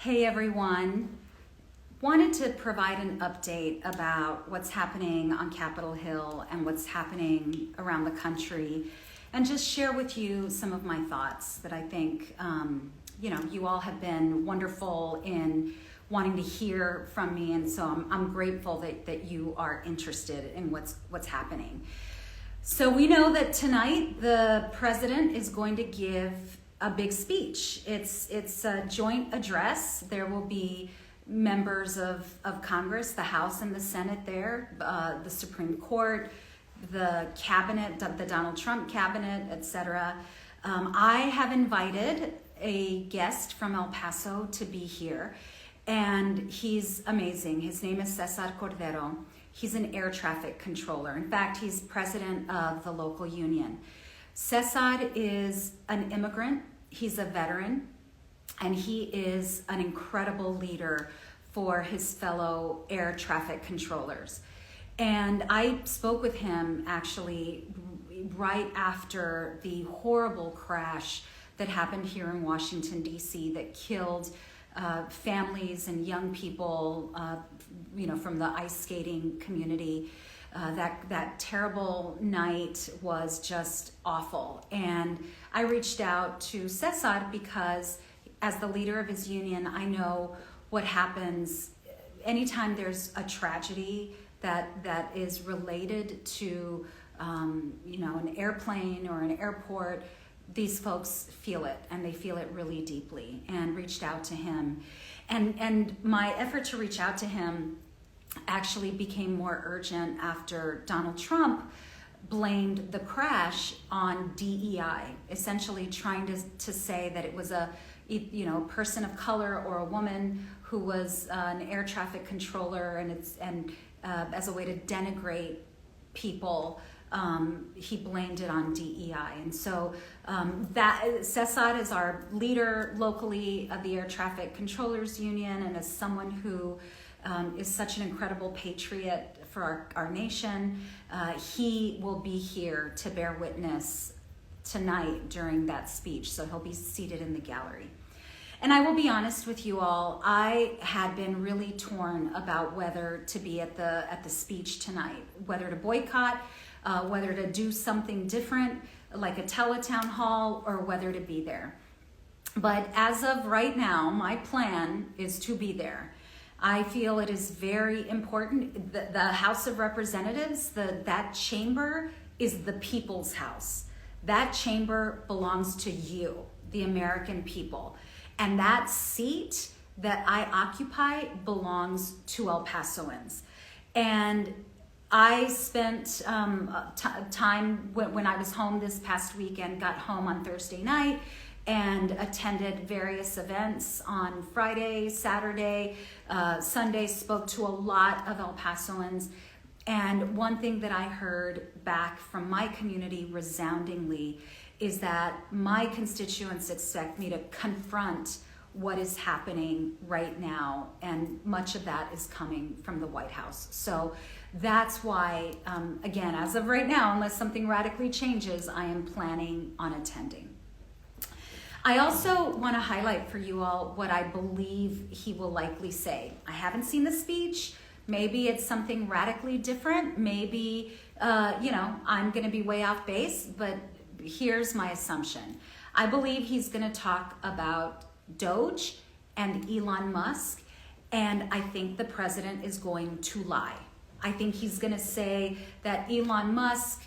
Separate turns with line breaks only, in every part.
Hey everyone. Wanted to provide an update about what's happening on Capitol Hill and what's happening around the country, and just share with you some of my thoughts that I think you all have been wonderful in wanting to hear from me, and so I'm grateful that you are interested in what's happening. So we know that tonight the president is going to give a big speech. It's a joint address. There will be members of Congress, the House and the Senate there, the Supreme Court, the cabinet, the Donald Trump cabinet, etc. I have invited a guest from El Paso to be here, and he's amazing. His name is Cesar Cordero. He's an air traffic controller. In fact, he's president of the local union. Cesar is an immigrant. He's a veteran, and he is an incredible leader for his fellow air traffic controllers. And I spoke with him actually right after the horrible crash that happened here in Washington, D.C. that killed families and young people, from the ice skating community. That terrible night was just awful. And I reached out to Cesar because as the leader of his union, I know what happens anytime there's a tragedy that is related to an airplane or an airport. These folks feel it, and they feel it really deeply, and reached out to him. And my effort to reach out to him actually became more urgent after Donald Trump blamed the crash on DEI, essentially trying to say that it was a person of color or a woman who was an air traffic controller, and as a way to denigrate people. He blamed it on DEI. And so that Cesar is our leader locally of the Air Traffic Controllers Union, and as someone who is such an incredible patriot for our nation, he will be here to bear witness tonight during that speech. So he'll be seated in the gallery. And I will be honest with you all, I had been really torn about whether to be at the speech tonight, whether to boycott, whether to do something different like a teletown hall, or whether to be there. But as of right now, my plan is to be there. I feel it is very important. The House of Representatives, that chamber is the people's house. That chamber belongs to you, the American people. And that seat that I occupy belongs to El Pasoans. And I spent time when I was home this past weekend, got home on Thursday night, and attended various events on Friday, Saturday, Sunday, spoke to a lot of El Pasoans. And one thing that I heard back from my community resoundingly is that my constituents expect me to confront what is happening right now, and much of that is coming from the White House. So that's why, again, as of right now, unless something radically changes, I am planning on attending. I also want to highlight for you all what I believe he will likely say. I haven't seen the speech. Maybe it's something radically different. Maybe, I'm going to be way off base, but here's my assumption. I believe he's going to talk about Doge and Elon Musk, and I think the president is going to lie. I think he's going to say that Elon Musk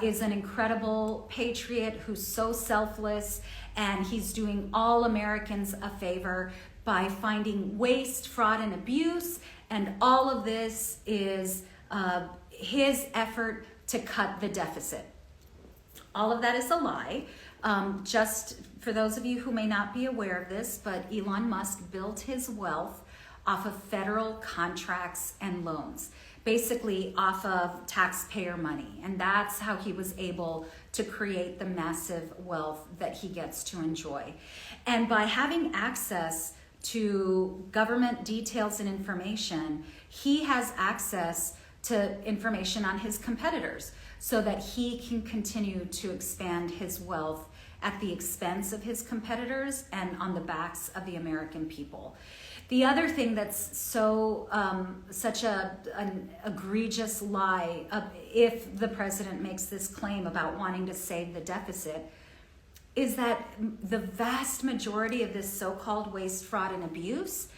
is an incredible patriot who's so selfless, and he's doing all Americans a favor by finding waste, fraud, and abuse, and all of this is his effort to cut the deficit. All of that is a lie. Just for those of you who may not be aware of this, but Elon Musk built his wealth off of federal contracts and loans, basically off of taxpayer money. And that's how he was able to create the massive wealth that he gets to enjoy. And by having access to government details and information, he has access to information on his competitors so that he can continue to expand his wealth at the expense of his competitors and on the backs of the American people. The other thing that's such an egregious lie, if the president makes this claim about wanting to save the deficit, is that the vast majority of this so-called waste, fraud, and abuse,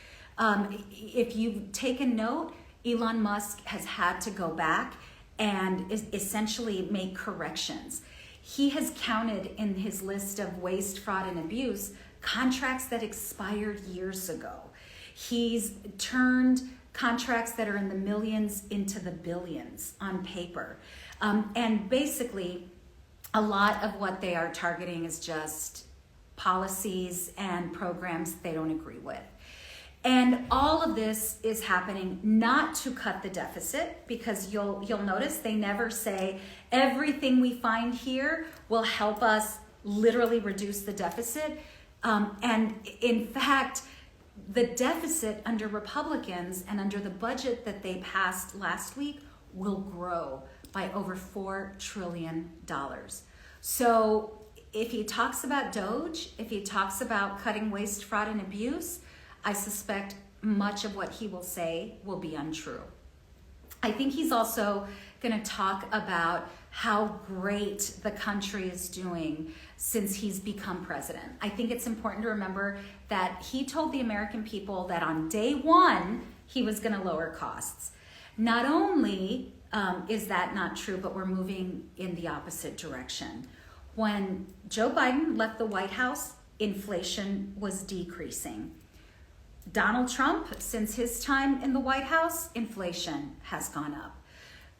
if you've taken note, Elon Musk has had to go back and essentially make corrections. He has counted in his list of waste, fraud, and abuse contracts that expired years ago. He's turned contracts that are in the millions into the billions on paper. And basically, a lot of what they are targeting is just policies and programs they don't agree with. And all of this is happening not to cut the deficit, because you'll notice they never say everything we find here will help us literally reduce the deficit. And in fact, the deficit under Republicans and under the budget that they passed last week will grow by over $4 trillion. So if he talks about DOGE, if he talks about cutting waste, fraud, and abuse, I suspect much of what he will say will be untrue. I think he's also going to talk about how great the country is doing since he's become president. I think it's important to remember that he told the American people that on day one, he was going to lower costs. Not only is that not true, but we're moving in the opposite direction. When Joe Biden left the White House, inflation was decreasing. Donald Trump, since his time in the White House, inflation has gone up.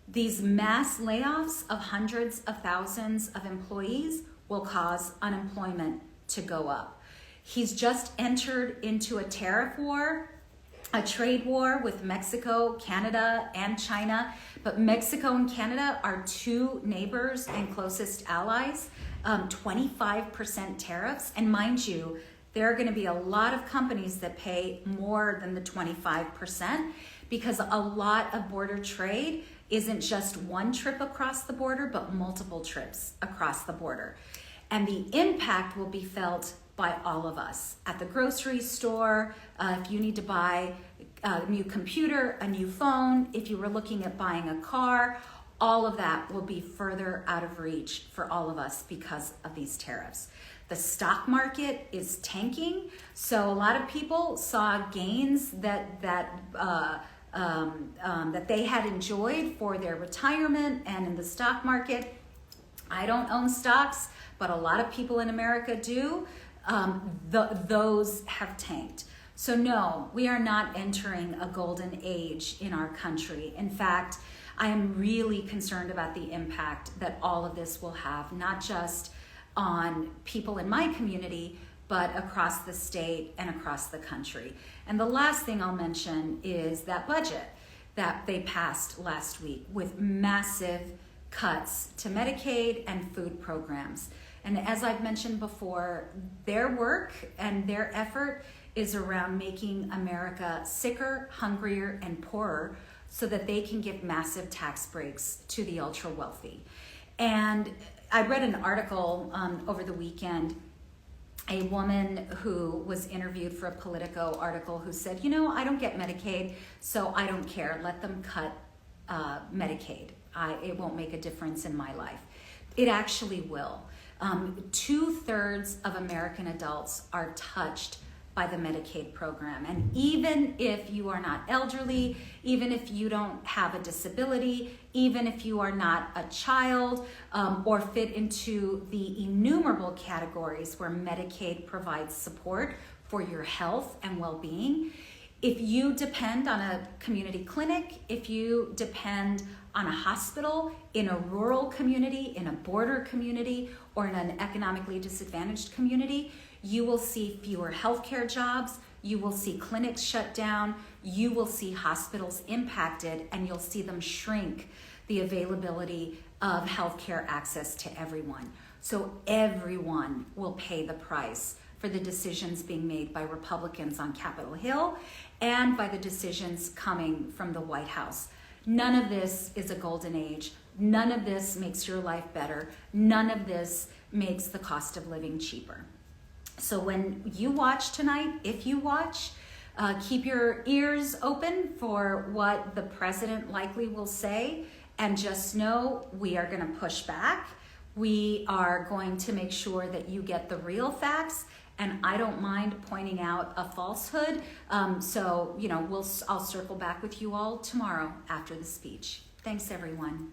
These mass layoffs of hundreds of thousands of employees will cause unemployment to go up. He's just entered into a tariff war, a trade war with Mexico, Canada, and China. But Mexico and Canada are two neighbors and closest allies, 25% tariffs. And mind you, there are going to be a lot of companies that pay more than the 25%, because a lot of border trade isn't just one trip across the border, but multiple trips across the border. And the impact will be felt by all of us. At the grocery store, if you need to buy a new computer, a new phone, if you were looking at buying a car, all of that will be further out of reach for all of us because of these tariffs. The stock market is tanking, so a lot of people saw gains that they had enjoyed for their retirement and in the stock market. I don't own stocks, but a lot of people in America do. Those have tanked. So no, we are not entering a golden age in our country. In fact, I am really concerned about the impact that all of this will have, not just on people in my community, but across the state and across the country. And the last thing I'll mention is that budget that they passed last week with massive cuts to Medicaid and food programs. And as I've mentioned before, their work and their effort is around making America sicker, hungrier, and poorer so that they can give massive tax breaks to the ultra wealthy. And I read an article over the weekend, a woman who was interviewed for a Politico article who said, I don't get Medicaid, so I don't care. Let them cut Medicaid. It won't make a difference in my life. It actually will. 2/3 of American adults are touched by the Medicaid program. And even if you are not elderly, even if you don't have a disability, even if you are not a child or fit into the innumerable categories where Medicaid provides support for your health and well-being, if you depend on a community clinic, if you depend on a hospital in a rural community, in a border community, or in an economically disadvantaged community, you will see fewer healthcare jobs, you will see clinics shut down, you will see hospitals impacted, and you'll see them shrink the availability of healthcare access to everyone. So everyone will pay the price for the decisions being made by Republicans on Capitol Hill and by the decisions coming from the White House. None of this is a golden age. None of this makes your life better. None of this makes the cost of living cheaper. So when you watch tonight, if you watch, keep your ears open for what the president likely will say, and just know we are going to push back. We are going to make sure that you get the real facts, and I don't mind pointing out a falsehood. So, I'll circle back with you all tomorrow after the speech. Thanks, everyone.